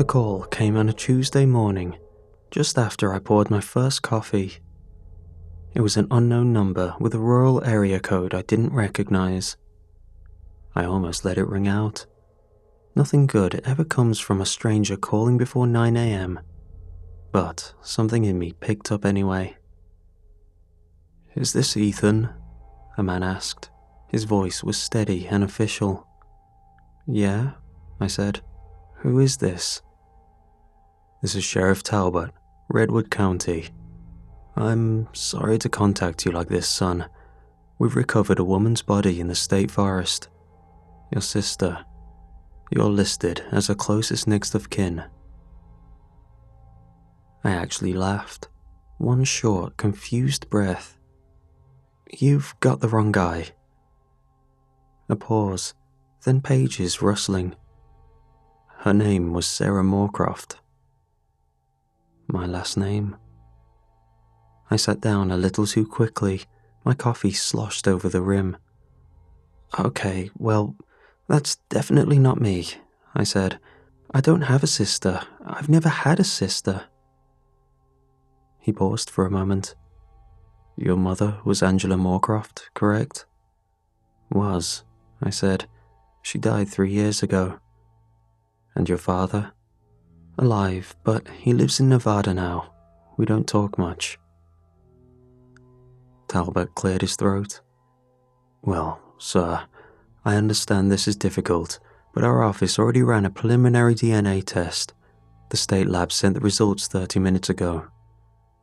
The call came on a Tuesday morning, just after I poured my first coffee. It was an unknown number with a rural area code I didn't recognize. I almost let it ring out. Nothing good ever comes from a stranger calling before 9 a.m., but something in me picked up anyway. "Is this Ethan?" a man asked. His voice was steady and official. "Yeah," I said. "Who is this?" "This is Sheriff Talbot, Redwood County. I'm sorry to contact you like this, son. We've recovered a woman's body in the state forest. Your sister. You're listed as her closest next of kin." I actually laughed. One short, confused breath. "You've got the wrong guy." A pause, then pages rustling. Her name was Sarah Moorcroft. My last name. I sat down a little too quickly. My coffee sloshed over the rim. "Okay, well, that's definitely not me," I said. "I don't have a sister. I've never had a sister." He paused for a moment. "Your mother was Angela Moorcroft, correct?" "Was," I said. "She died 3 years ago." "And your father?" "Alive, but he lives in Nevada now. We don't talk much." Talbot cleared his throat. "Well, sir, I understand this is difficult, but our office already ran a preliminary DNA test. The state lab sent the results 30 minutes ago.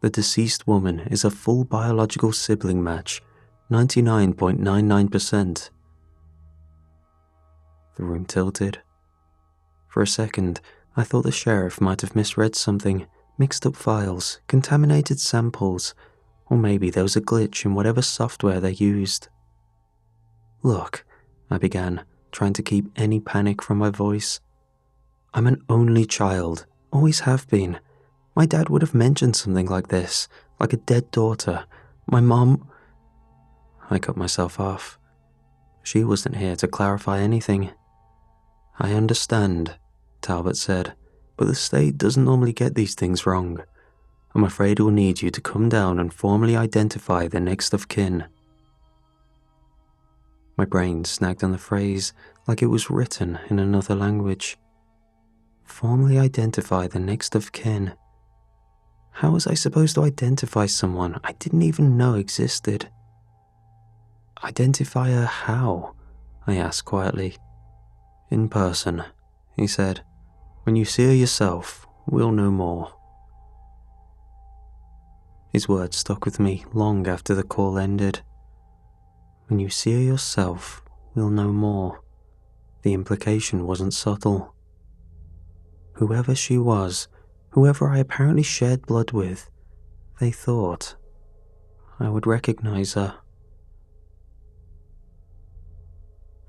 The deceased woman is a full biological sibling match, 99.99%. The room tilted. For a second, I thought the sheriff might have misread something, mixed up files, contaminated samples, or maybe there was a glitch in whatever software they used. "Look," I began, trying to keep any panic from my voice. "I'm an only child, always have been. My dad would have mentioned something like this, like a dead daughter. My mom—" I cut myself off. She wasn't here to clarify anything. "I understand," Talbot said, "but the state doesn't normally get these things wrong. I'm afraid we'll need you to come down and formally identify the next of kin." My brain snagged on the phrase like it was written in another language. Formally identify the next of kin. How was I supposed to identify someone I didn't even know existed? "Identify her how?" I asked quietly. "In person," he said. "When you see her yourself, we'll know more." His words stuck with me long after the call ended. When you see her yourself, we'll know more. The implication wasn't subtle. Whoever she was, whoever I apparently shared blood with, they thought I would recognize her.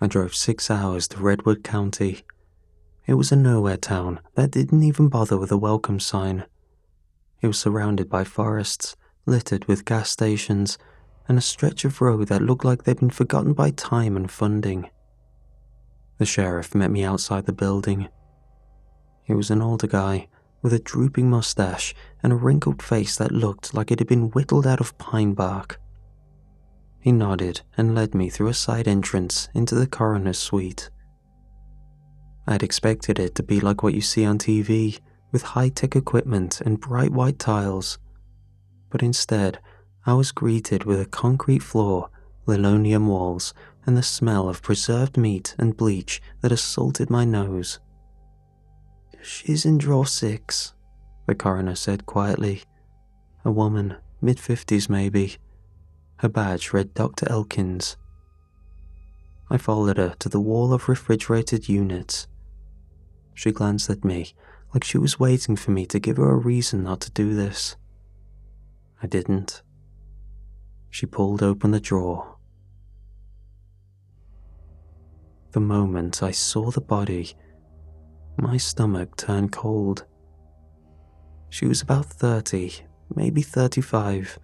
I drove 6 hours to Redwood County. It was a nowhere town that didn't even bother with a welcome sign. It was surrounded by forests, littered with gas stations, and a stretch of road that looked like they'd been forgotten by time and funding. The sheriff met me outside the building. He was an older guy, with a drooping mustache and a wrinkled face that looked like it had been whittled out of pine bark. He nodded and led me through a side entrance into the coroner's suite. I'd expected it to be like what you see on TV, with high-tech equipment and bright white tiles. But instead, I was greeted with a concrete floor, linoleum walls, and the smell of preserved meat and bleach that assaulted my nose. "She's in drawer 6, the coroner said quietly. A woman, mid-50s maybe. Her badge read Dr. Elkins. I followed her to the wall of refrigerated units. She glanced at me like she was waiting for me to give her a reason not to do this. I didn't. She pulled open the drawer. The moment I saw the body, my stomach turned cold. She was about 30, maybe 35,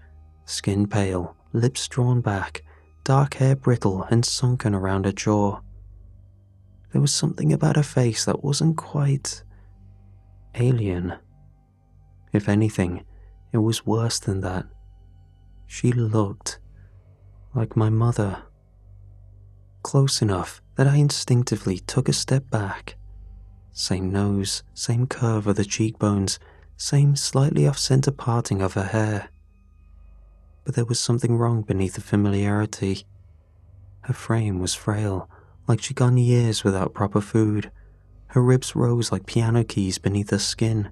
skin pale, lips drawn back, dark hair brittle and sunken around her jaw. There was something about her face that wasn't quite... alien. If anything, it was worse than that. She looked like my mother. Close enough that I instinctively took a step back. Same nose, same curve of the cheekbones, same slightly off-center parting of her hair. But there was something wrong beneath the familiarity. Her frame was frail, like she'd gone years without proper food. Her ribs rose like piano keys beneath her skin,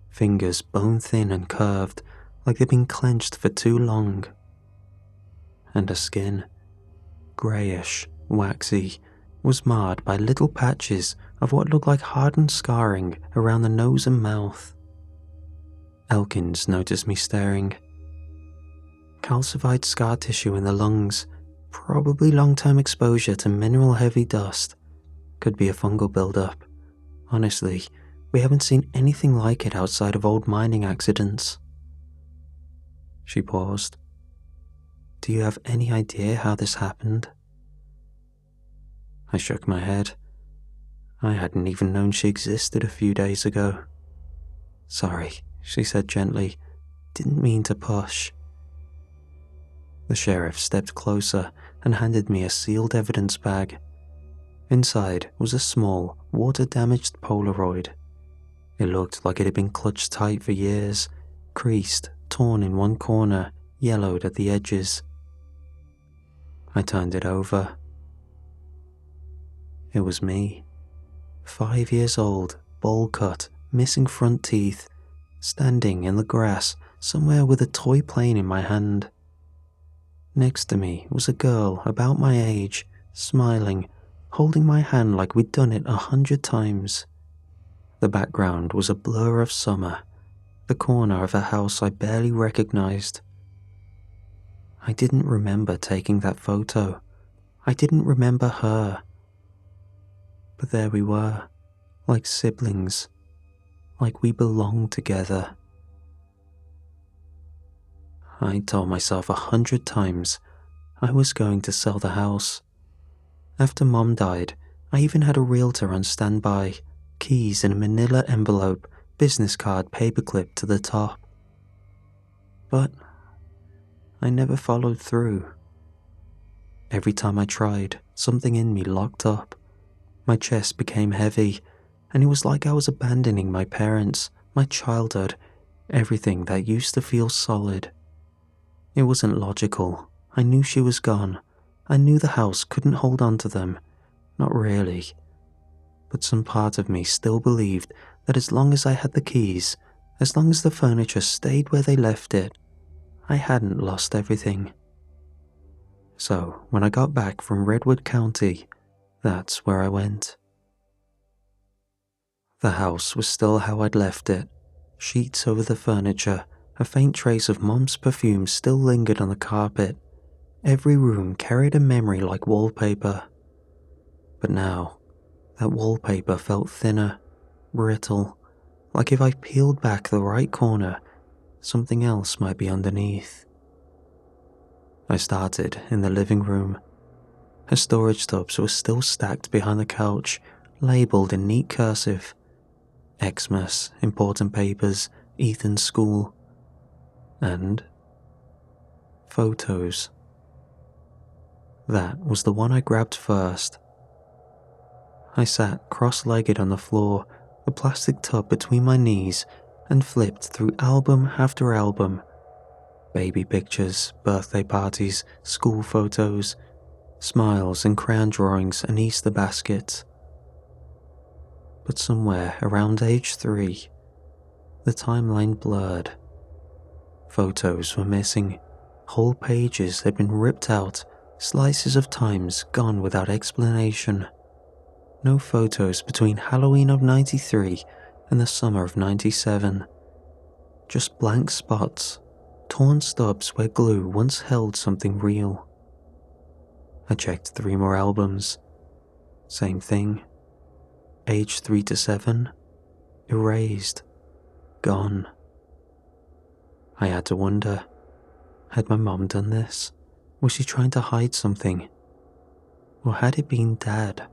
fingers bone-thin and curved, like they'd been clenched for too long. And her skin, greyish, waxy, was marred by little patches of what looked like hardened scarring around the nose and mouth. Elkins noticed me staring. Calcified scar tissue in the lungs, probably long-term exposure to mineral-heavy dust. Could be a fungal buildup. Honestly, we haven't seen anything like it outside of old mining accidents. She paused. Do you have any idea how this happened? I shook my head. I hadn't even known she existed a few days ago. Sorry, she said gently. Didn't mean to push. The sheriff stepped closer and handed me a sealed evidence bag. Inside was a small, water-damaged Polaroid. It looked like it had been clutched tight for years, creased, torn in one corner, yellowed at the edges. I turned it over. It was me. 5 years old, bowl cut, missing front teeth, standing in the grass somewhere with a toy plane in my hand. Next to me was a girl about my age, smiling, holding my hand like we'd done it 100 times. The background was a blur of summer, the corner of a house I barely recognized. I didn't remember taking that photo. I didn't remember her. But there we were, like siblings, like we belonged together. I told myself 100 times I was going to sell the house. After Mom died, I even had a realtor on standby, keys in a manila envelope, business card paperclip to the top. But I never followed through. Every time I tried, something in me locked up. My chest became heavy, and it was like I was abandoning my parents, my childhood, everything that used to feel solid. It wasn't logical. I knew she was gone. I knew the house couldn't hold on to them. Not really. But some part of me still believed that as long as I had the keys, as long as the furniture stayed where they left it, I hadn't lost everything. So when I got back from Redwood County, that's where I went. The house was still how I'd left it. Sheets over the furniture, a faint trace of Mom's perfume still lingered on the carpet. Every room carried a memory like wallpaper. But now, that wallpaper felt thinner, brittle, like if I peeled back the right corner, something else might be underneath. I started in the living room. Her storage tubs were still stacked behind the couch, labelled in neat cursive. Xmas, important papers, Ethan's school. And photos. That was the one I grabbed first. I sat cross-legged on the floor, the plastic tub between my knees, and flipped through album after album. Baby pictures, birthday parties, school photos, smiles and crayon drawings and Easter baskets. But somewhere around age 3, the timeline blurred. Photos were missing. Whole pages had been ripped out, slices of times gone without explanation. No photos between Halloween of 93 and the summer of 97. Just blank spots, torn stubs where glue once held something real. I checked 3 more albums. Same thing. Age 3 to 7, erased, gone. I had to wonder, had my mom done this? Was she trying to hide something? Or had it been Dad?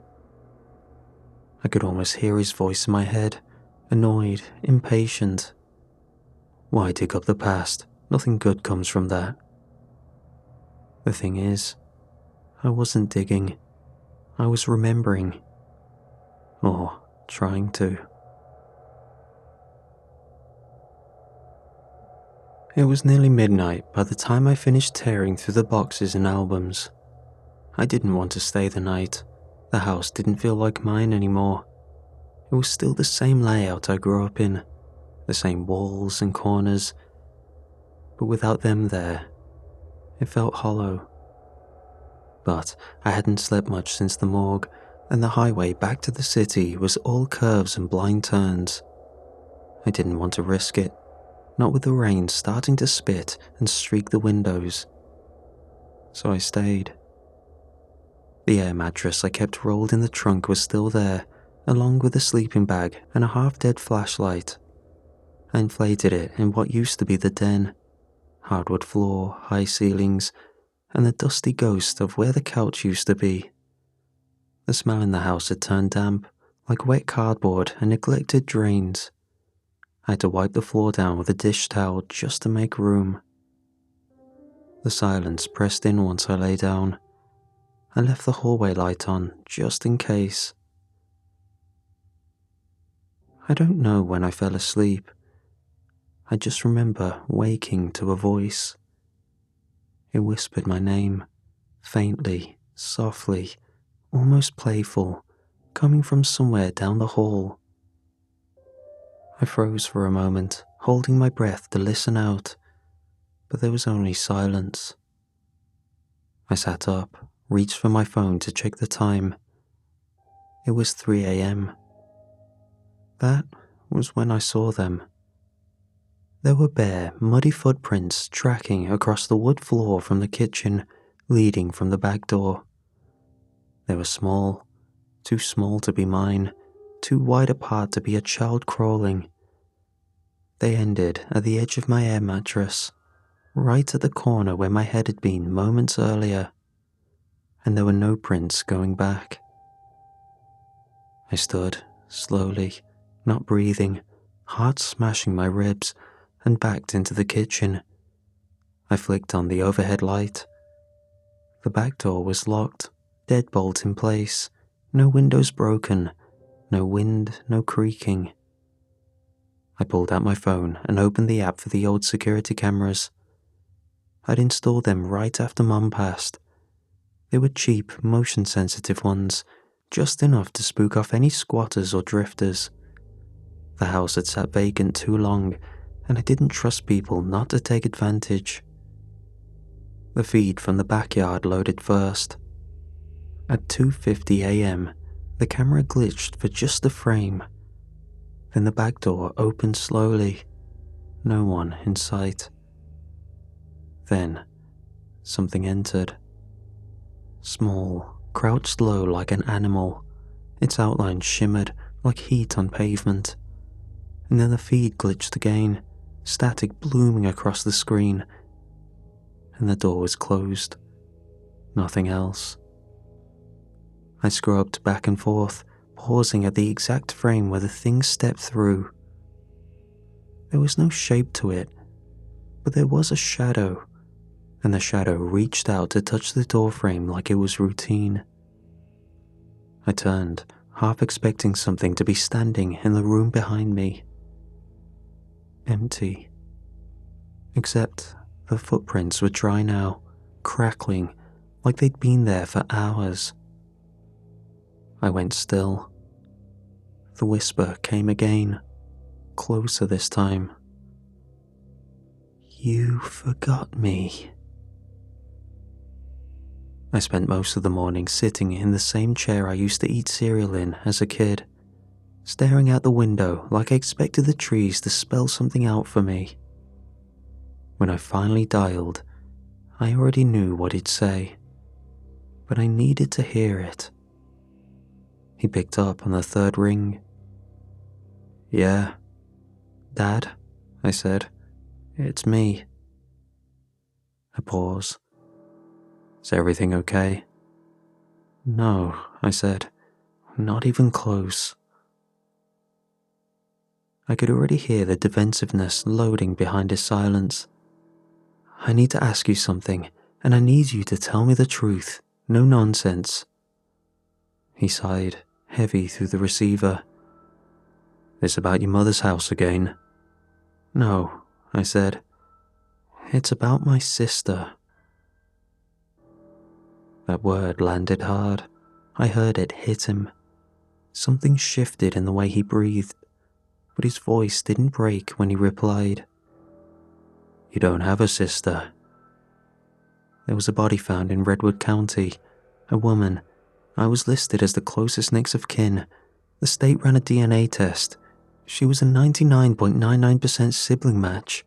I could almost hear his voice in my head, Annoyed, impatient. Why dig up the past? Nothing good comes from that. The thing is, I wasn't digging. I was remembering. Or trying to. It was nearly midnight by the time I finished tearing through the boxes and albums. I didn't want to stay the night. The house didn't feel like mine anymore. It was still the same layout I grew up in, the same walls and corners, but without them there, it felt hollow. But I hadn't slept much since the morgue, and the highway back to the city was all curves and blind turns. I didn't want to risk it, not with the rain starting to spit and streak the windows. So I stayed. The air mattress I kept rolled in the trunk was still there, along with a sleeping bag and a half-dead flashlight. I inflated it in what used to be the den. Hardwood floor, high ceilings, and the dusty ghost of where the couch used to be. The smell in the house had turned damp, like wet cardboard and neglected drains. I had to wipe the floor down with a dish towel just to make room. The silence pressed in once I lay down. I left the hallway light on, just in case. I don't know when I fell asleep. I just remember waking to a voice. It whispered my name, faintly, softly, almost playful, coming from somewhere down the hall. I froze for a moment, holding my breath to listen out, but there was only silence. I sat up, reached for my phone to check the time. It was 3 a.m. That was when I saw them. There were bare, muddy footprints tracking across the wood floor from the kitchen, leading from the back door. They were small, too small to be mine, too wide apart to be a child crawling. They ended at the edge of my air mattress, right at the corner where my head had been moments earlier, and there were no prints going back. I stood, slowly, not breathing, heart smashing my ribs, and backed into the kitchen. I flicked on the overhead light. The back door was locked, deadbolt in place, no windows broken, no wind, no creaking. I pulled out my phone and opened the app for the old security cameras. I'd installed them right after Mum passed. They were cheap, motion-sensitive ones, just enough to spook off any squatters or drifters. The house had sat vacant too long, and I didn't trust people not to take advantage. The feed from the backyard loaded first. At 2:50 a.m., the camera glitched for just a frame. Then the back door opened slowly. No one in sight. Then, something entered. Small, crouched low like an animal. Its outline shimmered like heat on pavement. And then the feed glitched again, static blooming across the screen. And the door was closed. Nothing else. I scrubbed back and forth, pausing at the exact frame where the thing stepped through. There was no shape to it, but there was a shadow, and the shadow reached out to touch the doorframe like it was routine. I turned, half expecting something to be standing in the room behind me. Empty. Except the footprints were dry now, crackling, like they'd been there for hours. I went still. The whisper came again, closer this time. You forgot me. I spent most of the morning sitting in the same chair I used to eat cereal in as a kid, staring out the window like I expected the trees to spell something out for me. When I finally dialed, I already knew what he'd say, but I needed to hear it. He picked up on the third ring. Yeah. Dad, I said. It's me. A pause. Is everything okay? No, I said. Not even close. I could already hear the defensiveness loading behind his silence. "I need to ask you something, and I need you to tell me the truth. No nonsense." He sighed, heavy through the receiver. "This about your mother's house again?" "No," I said. "It's about my sister." That word landed hard. I heard it hit him. Something shifted in the way he breathed, but his voice didn't break when he replied. "You don't have a sister." There was a body found in Redwood County, a woman. I was listed as the closest next of kin. The state ran a DNA test. She was a 99.99% sibling match.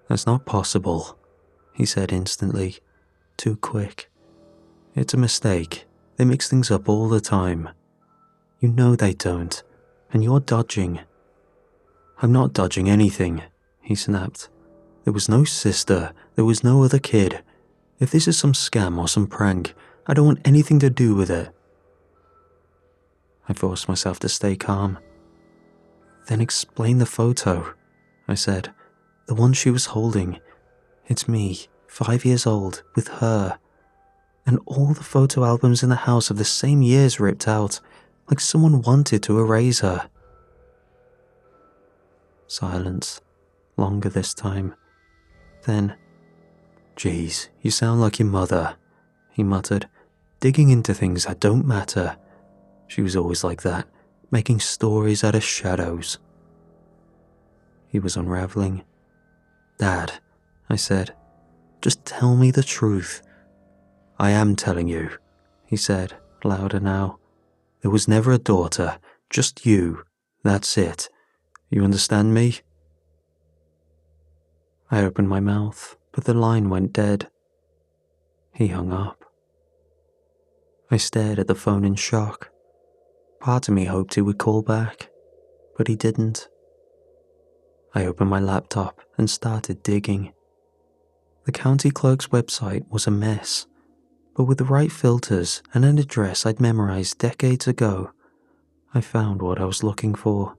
"That's not possible," he said instantly. Too quick. "It's a mistake. They mix things up all the time." "You know they don't, and you're dodging." "I'm not dodging anything," he snapped. "There was no sister. There was no other kid. If this is some scam or some prank, I don't want anything to do with it." I forced myself to stay calm. "Then explain the photo," I said. "The one she was holding. It's me, 5 years old, with her. And all the photo albums in the house of the same years ripped out, like someone wanted to erase her." Silence. Longer this time. Then, "Geez, you sound like your mother," he muttered, "digging into things that don't matter. She was always like that, making stories out of shadows." He was unraveling. "Dad," I said, "just tell me the truth." "I am telling you," he said, louder now. "There was never a daughter, just you. That's it. You understand me?" I opened my mouth, but the line went dead. He hung up. I stared at the phone in shock. Part of me hoped he would call back, but he didn't. I opened my laptop and started digging. The county clerk's website was a mess, but with the right filters and an address I'd memorized decades ago, I found what I was looking for.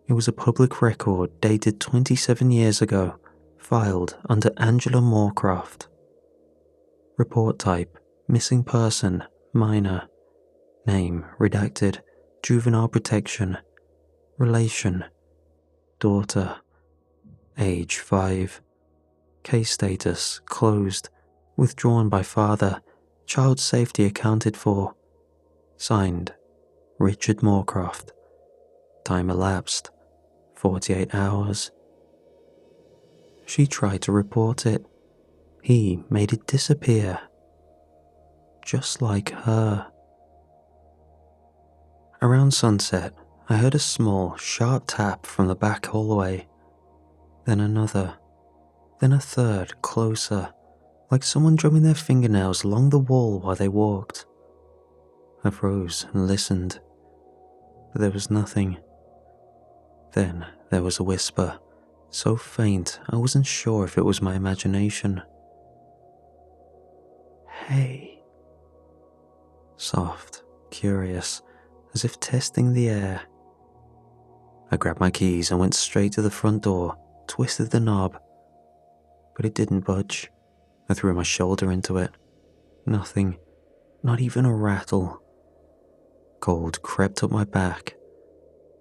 It was a public record dated 27 years ago, filed under Angela Moorcroft. Report type, missing person, minor. Name, redacted, juvenile protection. Relation, daughter. Age, 5. Case status, closed, withdrawn by father, child safety accounted for. Signed, Richard Moorcroft. Time elapsed, 48 hours. She tried to report it. He made it disappear. Just like her. Around sunset, I heard a small, sharp tap from the back hallway. Then another. Then a third, closer, like someone drumming their fingernails along the wall while they walked. I froze and listened, but there was nothing. Then there was a whisper, so faint I wasn't sure if it was my imagination. "Hey." Soft, curious, as if testing the air. I grabbed my keys and went straight to the front door, twisted the knob, but it didn't budge. I threw my shoulder into it. Nothing, not even a rattle. Cold crept up my back.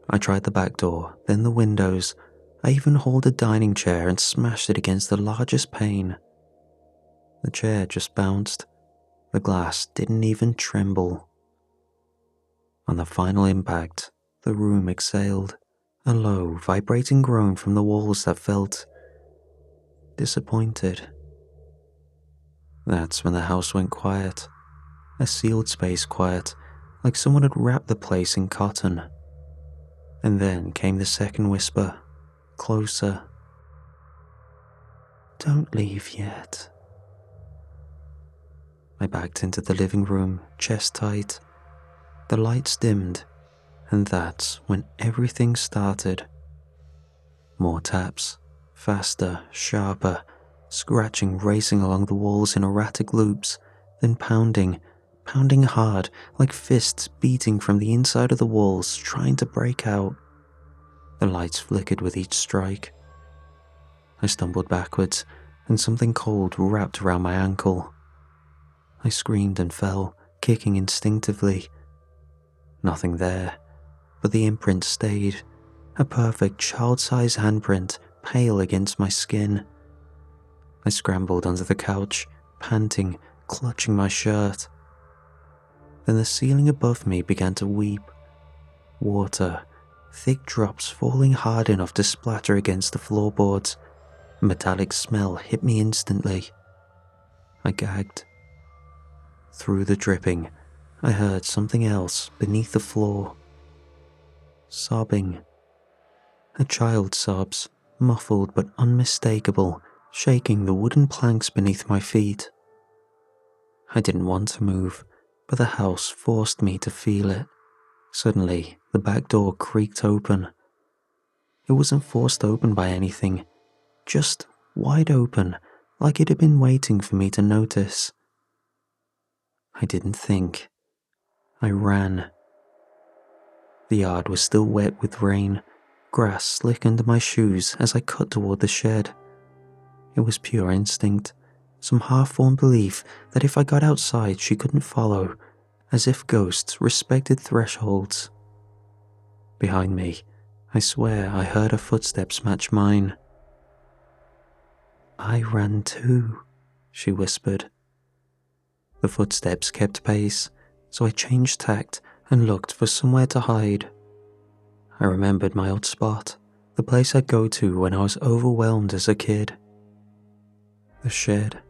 I tried the back door, then the windows. I even hauled a dining chair and smashed it against the largest pane. The chair just bounced. The glass didn't even tremble. On the final impact, the room exhaled, a low, vibrating groan from the walls that felt disappointed. That's when the house went quiet, a sealed space quiet, like someone had wrapped the place in cotton. And then came the second whisper, closer. "Don't leave yet." I backed into the living room, chest tight. The lights dimmed, and that's when everything started. More taps, faster, sharper, scratching racing along the walls in erratic loops, then pounding, pounding hard, like fists beating from the inside of the walls, trying to break out. The lights flickered with each strike. I stumbled backwards, and something cold wrapped around my ankle. I screamed and fell, kicking instinctively. Nothing there, but the imprint stayed, a perfect child-sized handprint, pale against my skin. I scrambled under the couch, panting, clutching my shirt. Then the ceiling above me began to weep. Water, thick drops falling hard enough to splatter against the floorboards. A metallic smell hit me instantly. I gagged. Through the dripping, I heard something else beneath the floor. Sobbing. A child's sobs, muffled but unmistakable, shaking the wooden planks beneath my feet. I didn't want to move, but the house forced me to feel it. Suddenly, the back door creaked open. It wasn't forced open by anything, just wide open, like it had been waiting for me to notice. I didn't think. I ran. The yard was still wet with rain, grass slick under my shoes as I cut toward the shed. It was pure instinct, some half-formed belief that if I got outside she couldn't follow, as if ghosts respected thresholds. Behind me, I swear I heard her footsteps match mine. "I ran too," she whispered. The footsteps kept pace, so I changed tact and looked for somewhere to hide. I remembered my old spot, the place I'd go to when I was overwhelmed as a kid. The shed.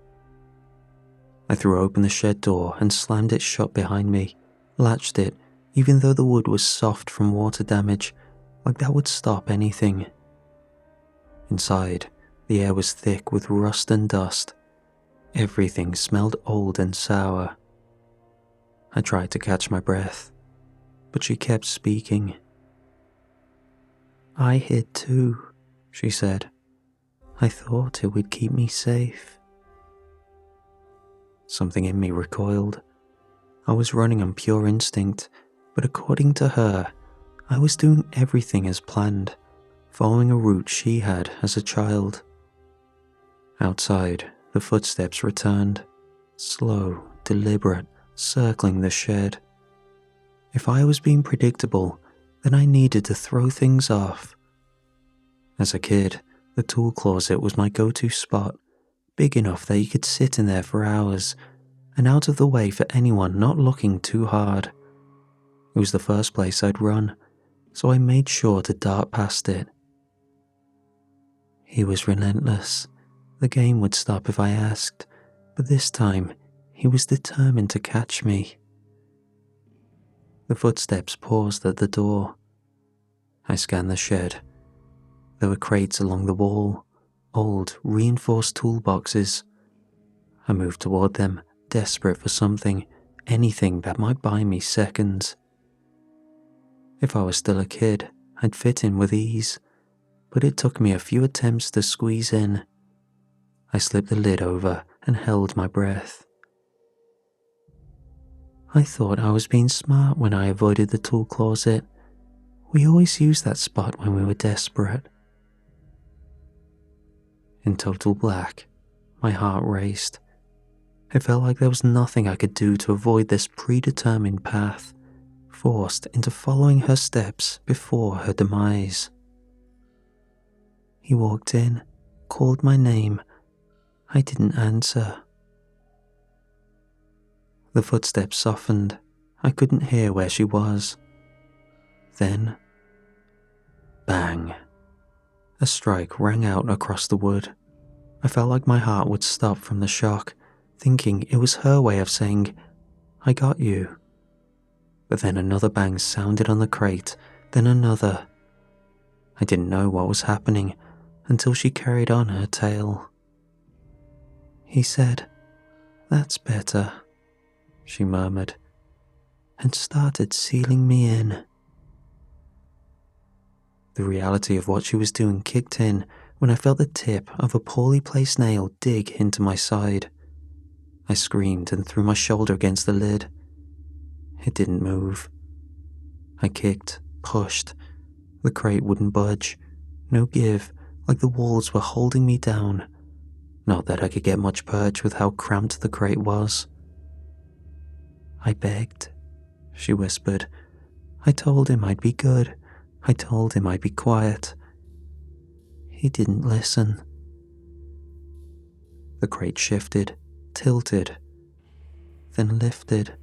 I threw open the shed door and slammed it shut behind me, latched it, even though the wood was soft from water damage, like that would stop anything. Inside, the air was thick with rust and dust. Everything smelled old and sour. I tried to catch my breath, but she kept speaking. "I hid too," she said. "I thought it would keep me safe." Something in me recoiled. I was running on pure instinct, but according to her, I was doing everything as planned, following a route she had as a child. Outside, the footsteps returned, slow, deliberate, circling the shed. If I was being predictable, then I needed to throw things off. As a kid, the tool closet was my go-to spot, big enough that you could sit in there for hours, and out of the way for anyone not looking too hard. It was the first place I'd run, so I made sure to dart past it. He was relentless. The game would stop if I asked, but this time, he was determined to catch me. The footsteps paused at the door. I scanned the shed. There were crates along the wall, old, reinforced toolboxes. I moved toward them, desperate for something, anything that might buy me seconds. If I was still a kid, I'd fit in with ease, but it took me a few attempts to squeeze in. I slipped the lid over and held my breath. I thought I was being smart when I avoided the tool closet. We always used that spot when we were desperate. In total black, my heart raced. It felt like there was nothing I could do to avoid this predetermined path, forced into following her steps before her demise. He walked in, called my name. I didn't answer. The footsteps softened. I couldn't hear where she was. Then, bang. A strike rang out across the wood. I felt like my heart would stop from the shock, thinking it was her way of saying, "I got you." But then another bang sounded on the crate, then another. I didn't know what was happening until she carried on her tale. He said, "That's better," she murmured, and started sealing me in. The reality of what she was doing kicked in when I felt the tip of a poorly placed nail dig into my side. I screamed and threw my shoulder against the lid. It didn't move. I kicked, pushed, The crate wouldn't budge, no give, like the walls were holding me down. Not that I could get much perch with how cramped the crate was. I begged, she whispered. I told him I'd be good. I told him I'd be quiet. He didn't listen. The crate shifted, tilted, then lifted.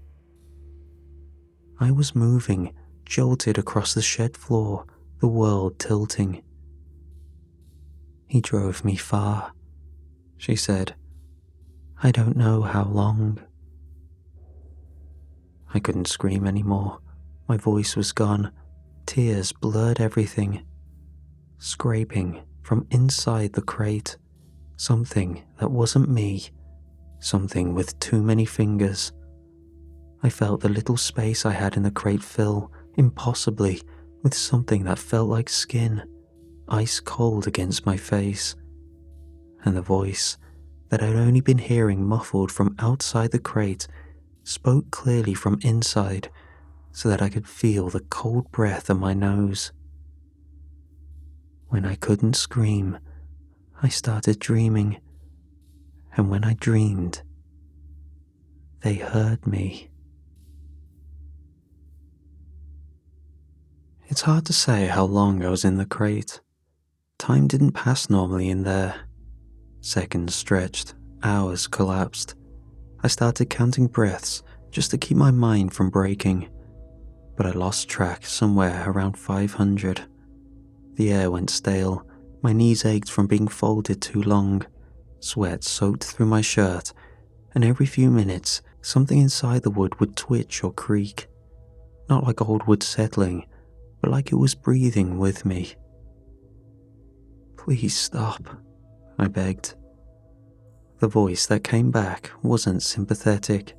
I was moving, jolted across the shed floor, the world tilting. He drove me far, she said. I don't know how long. I couldn't scream anymore. My voice was gone. Tears blurred everything. Scraping from inside the crate. Something that wasn't me. Something with too many fingers. I felt the little space I had in the crate fill, impossibly, with something that felt like skin, ice cold against my face. And the voice that I'd only been hearing muffled from outside the crate spoke clearly from inside, so that I could feel the cold breath on my nose. When I couldn't scream, I started dreaming, and when I dreamed, they heard me. It's hard to say how long I was in the crate. Time didn't pass normally in there. Seconds stretched, hours collapsed. I started counting breaths just to keep my mind from breaking, but I lost track somewhere around 500. The air went stale, my knees ached from being folded too long, sweat soaked through my shirt, and every few minutes something inside the wood would twitch or creak. Not like old wood settling, but like it was breathing with me. Please stop, I begged. The voice that came back wasn't sympathetic.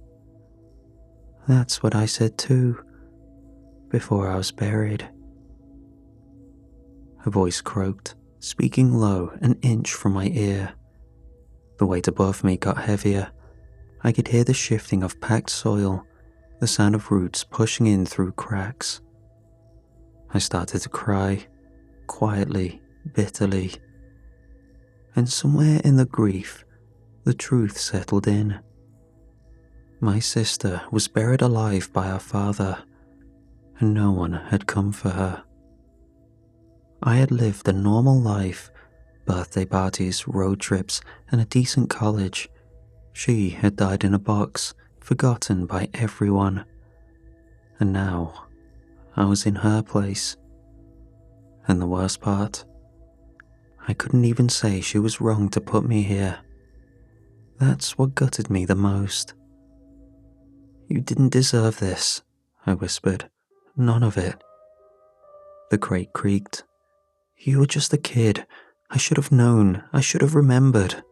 That's what I said too, before I was buried. Her voice croaked, speaking low an inch from my ear. The weight above me got heavier. I could hear the shifting of packed soil, the sound of roots pushing in through cracks. I started to cry, quietly, bitterly. And somewhere in the grief, the truth settled in. My sister was buried alive by her father, and no one had come for her. I had lived a normal life, birthday parties, road trips, and a decent college. She had died in a box, forgotten by everyone. And now, I was in her place. And the worst part, I couldn't even say she was wrong to put me here. That's what gutted me the most. You didn't deserve this, I whispered. None of it. The crate creaked. You were just a kid. I should have known. I should have remembered.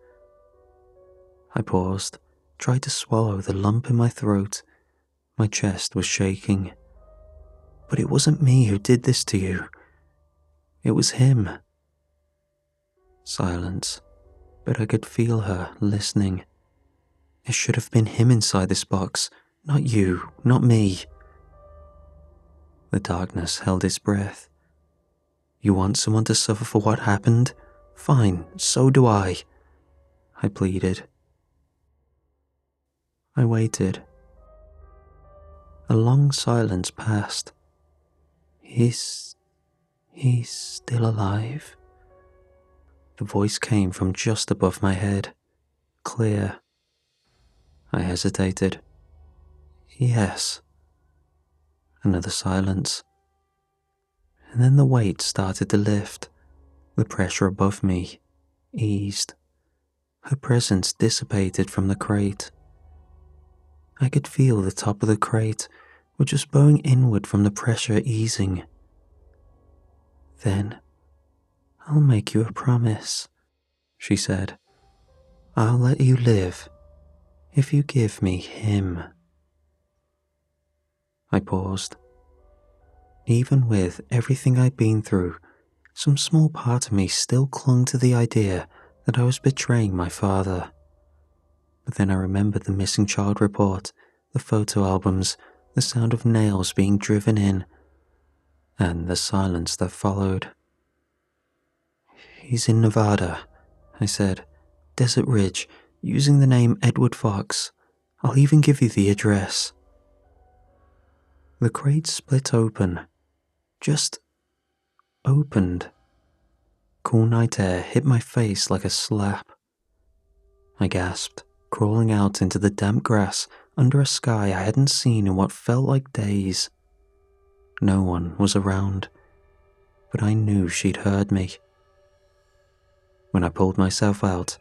I paused, tried to swallow the lump in my throat. My chest was shaking. But it wasn't me who did this to you. It was him. Silence, but I could feel her listening. It should have been him inside this box, not you, not me. The darkness held its breath. You want someone to suffer for what happened? Fine, so do I pleaded. I waited. A long silence passed. He's still alive? The voice came from just above my head, clear. I hesitated. Yes. Another silence. And then the weight started to lift. The pressure above me eased. Her presence dissipated from the crate. I could feel the top of the crate, which was bowing inward from the pressure easing. Then, I'll make you a promise, she said. I'll let you live if you give me him. I paused. Even with everything I'd been through, some small part of me still clung to the idea that I was betraying my father. But then I remembered the missing child report, the photo albums, the sound of nails being driven in. and the silence that followed. "He's in Nevada," I said. "Desert Ridge, using the name Edward Fox. I'll even give you the address." The crate split open. Just opened. Cool night air hit my face like a slap. I gasped, crawling out into the damp grass under a sky I hadn't seen in what felt like days. No one was around, but I knew she'd heard me. When I pulled myself out,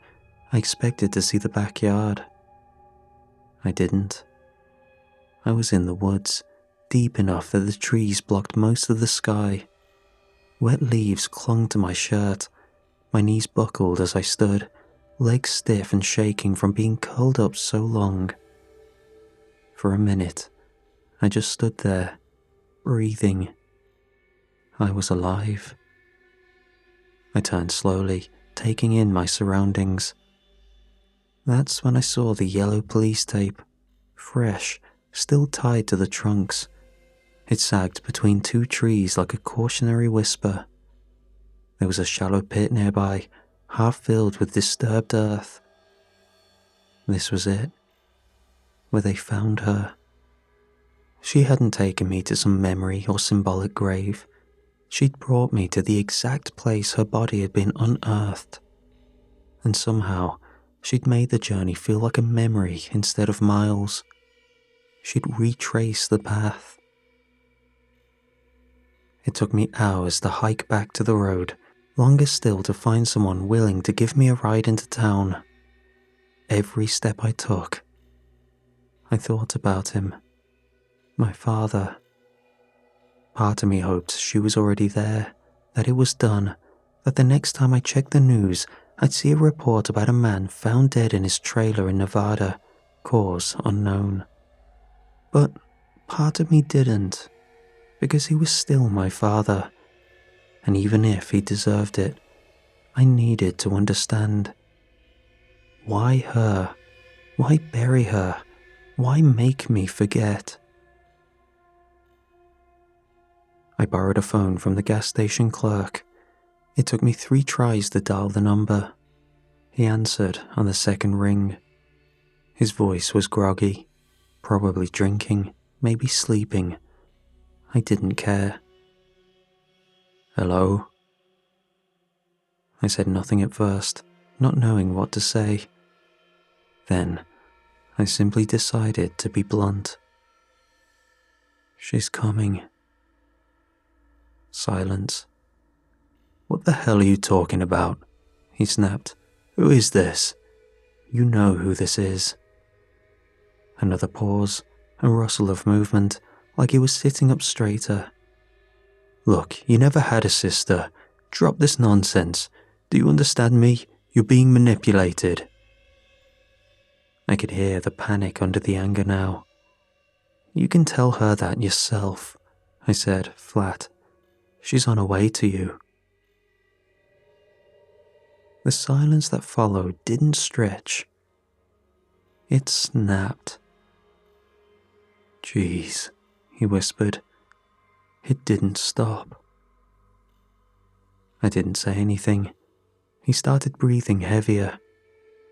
I expected to see the backyard. I didn't. I was in the woods, deep enough that the trees blocked most of the sky. Wet leaves clung to my shirt. My knees buckled as I stood, legs stiff and shaking from being curled up so long. For a minute, I just stood there, breathing. I was alive. I turned slowly, taking in my surroundings. That's when I saw the yellow police tape, fresh, still tied to the trunks. It sagged between two trees like a cautionary whisper. There was a shallow pit nearby, half filled with disturbed earth. This was it, where they found her. She hadn't taken me to some memory or symbolic grave. She'd brought me to the exact place her body had been unearthed. And somehow, she'd made the journey feel like a memory instead of miles. She'd retraced the path. It took me hours to hike back to the road, longer still to find someone willing to give me a ride into town. Every step I took, I thought about him. My father. Part of me hoped she was already there, that it was done, that the next time I checked the news, I'd see a report about a man found dead in his trailer in Nevada, cause unknown. But part of me didn't, because he was still my father, and even if he deserved it, I needed to understand. Why her? Why bury her? Why make me forget? I borrowed a phone from the gas station clerk. It took me 3 tries to dial the number. He answered on the second ring. His voice was groggy, probably drinking, maybe sleeping. I didn't care. "Hello?" I said nothing at first, not knowing what to say. Then, I simply decided to be blunt. "She's coming." Silence. "What the hell are you talking about?" he snapped. "Who is this?" "You know who this is." Another pause, a rustle of movement, like he was sitting up straighter. "Look, you never had a sister. Drop this nonsense. Do you understand me? You're being manipulated." I could hear the panic under the anger now. "You can tell her that yourself," I said, flat. "She's on her way to you." The silence that followed didn't stretch. It snapped. "Jeez," he whispered. It didn't stop. I didn't say anything. He started breathing heavier,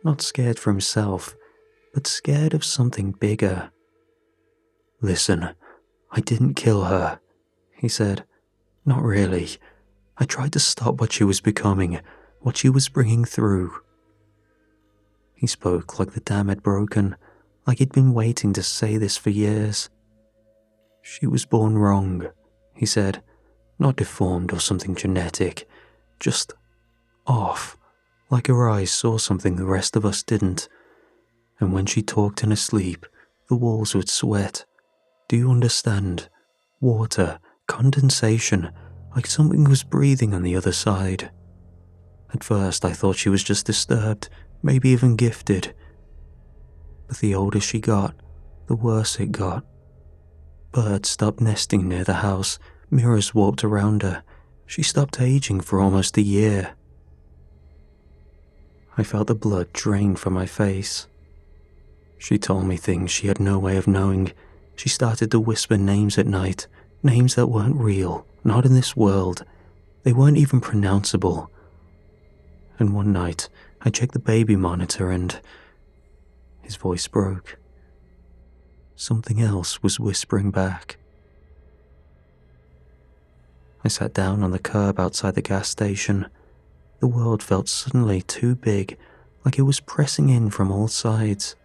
not scared for himself, but scared of something bigger. "Listen, I didn't kill her," he said. "Not really. I tried to stop what she was becoming, what she was bringing through." He spoke like the dam had broken, like he'd been waiting to say this for years. "She was born wrong," he said. "Not deformed or something genetic, just off, like her eyes saw something the rest of us didn't. And when she talked in her sleep, the walls would sweat. Do you understand? Water, condensation, like something was breathing on the other side. At first I thought she was just disturbed, maybe even gifted. But the older she got, the worse it got. Birds stopped nesting near the house, mirrors warped around her. She stopped aging for almost a year." I felt the blood drain from my face. She told me things she had no way of knowing. She started to whisper names at night, Names that weren't real, not in this world. They weren't even pronounceable. And one night, I checked the baby monitor and his voice broke. Something else was whispering back. I sat down on the curb outside the gas station. The world felt suddenly too big, like it was pressing in from all sides.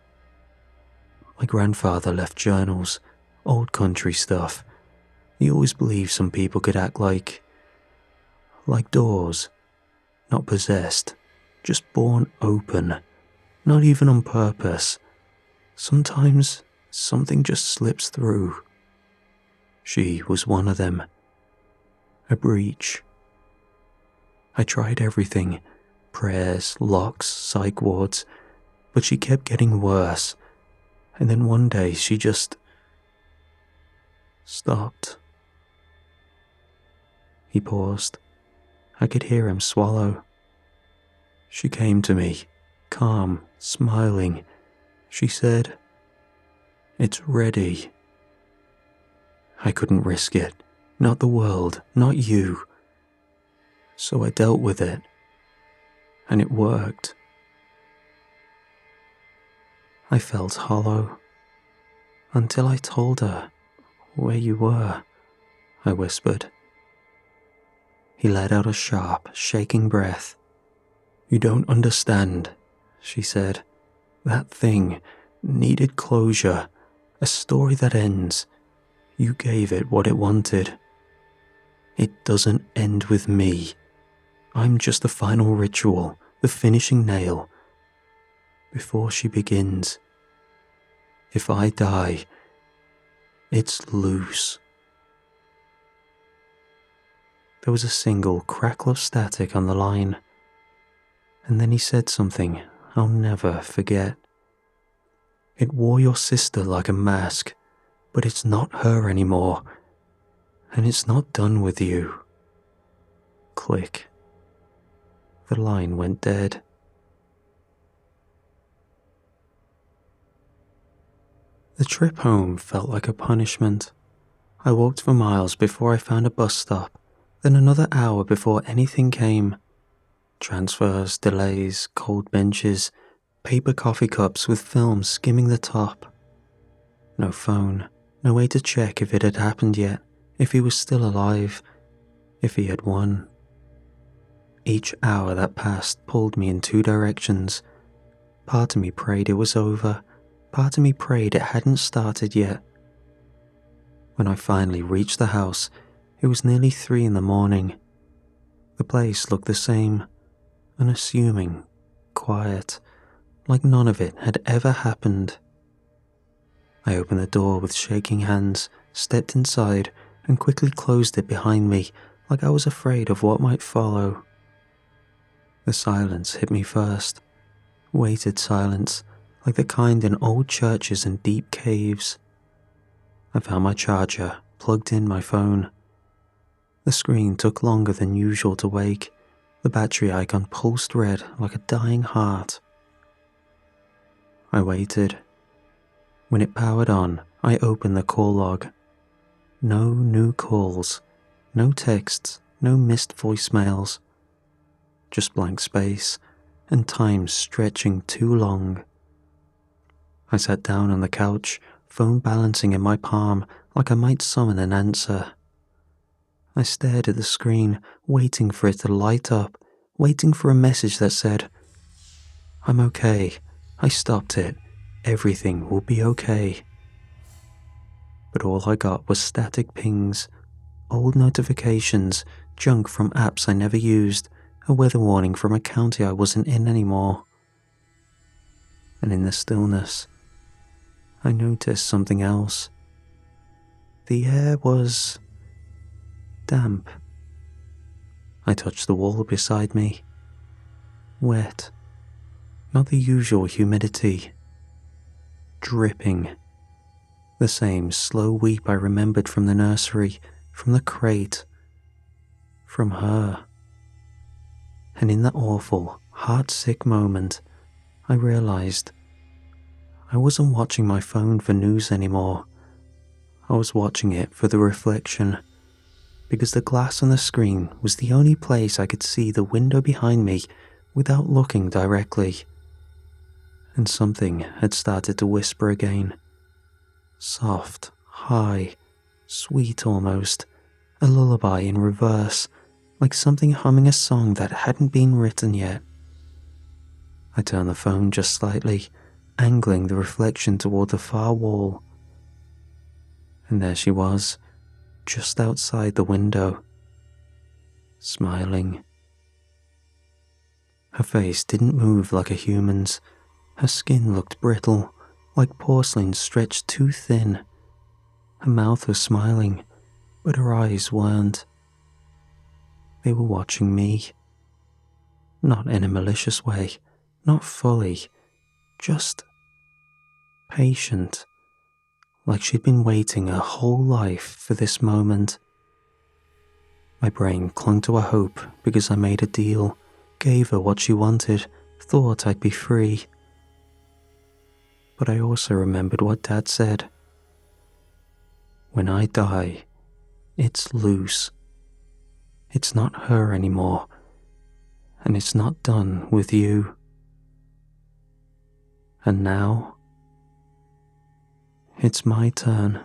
My grandfather left journals, old country stuff. He always believed some people could act like doors, not possessed, just born open, not even on purpose. Sometimes something just slips through. She was one of them. A breach. I tried everything, prayers, locks, psych wards, but she kept getting worse. And then one day she just stopped. He paused. I could hear him swallow. She came to me, calm, smiling. She said, "It's ready." I couldn't risk it. Not the world, not you. So I dealt with it. And it worked. I felt hollow. Until I told her where you were, I whispered. He let out a sharp, shaking breath. "You don't understand," she said. "That thing needed closure, a story that ends. You gave it what it wanted. It doesn't end with me. I'm just the final ritual, the finishing nail. Before she begins, if I die, it's loose." There was a single crackle of static on the line, and then he said something I'll never forget. "It wore your sister like a mask, but it's not her anymore, and it's not done with you." Click. The line went dead. The trip home felt like a punishment. I walked for miles before I found a bus stop, then another hour before anything came. Transfers, delays, cold benches, paper coffee cups with film skimming the top. No phone, no way to check if it had happened yet, if he was still alive, if he had won. Each hour that passed pulled me in two directions. Part of me prayed it was over, part of me prayed it hadn't started yet. When I finally reached the house, it was nearly 3 a.m. The place looked the same, unassuming, quiet, like none of it had ever happened. I opened the door with shaking hands, stepped inside, and quickly closed it behind me, like I was afraid of what might follow. The silence hit me first. Weighted silence, like the kind in old churches and deep caves. I found my charger, plugged in my phone. The screen took longer than usual to wake. The battery icon pulsed red like a dying heart. I waited. When it powered on, I opened the call log. No new calls, no texts, no missed voicemails. Just blank space, and time stretching too long. I sat down on the couch, phone balancing in my palm like I might summon an answer. I stared at the screen, waiting for it to light up, waiting for a message that said, "I'm okay. I stopped it. Everything will be okay." But all I got was static pings, old notifications, junk from apps I never used, a weather warning from a county I wasn't in anymore. And in the stillness, I noticed something else. The air was damp. I touched the wall beside me. Wet. Not the usual humidity. Dripping. The same slow weep I remembered from the nursery, from the crate, from her. And in that awful, heart-sick moment, I realized I wasn't watching my phone for news anymore. I was watching it for the reflection, because the glass on the screen was the only place I could see the window behind me without looking directly. And something had started to whisper again. Soft, high, sweet almost, a lullaby in reverse, like something humming a song that hadn't been written yet. I turned the phone just slightly, angling the reflection toward the far wall. And there she was, just outside the window, smiling. Her face didn't move like a human's. Her skin looked brittle, like porcelain stretched too thin. Her mouth was smiling, but her eyes weren't. They were watching me. Not in a malicious way, not fully, just patient, like she'd been waiting her whole life for this moment. My brain clung to a hope because I made a deal, gave her what she wanted, thought I'd be free. But I also remembered what Dad said. When I die, it's loose. It's not her anymore, and it's not done with you. And now, it's my turn.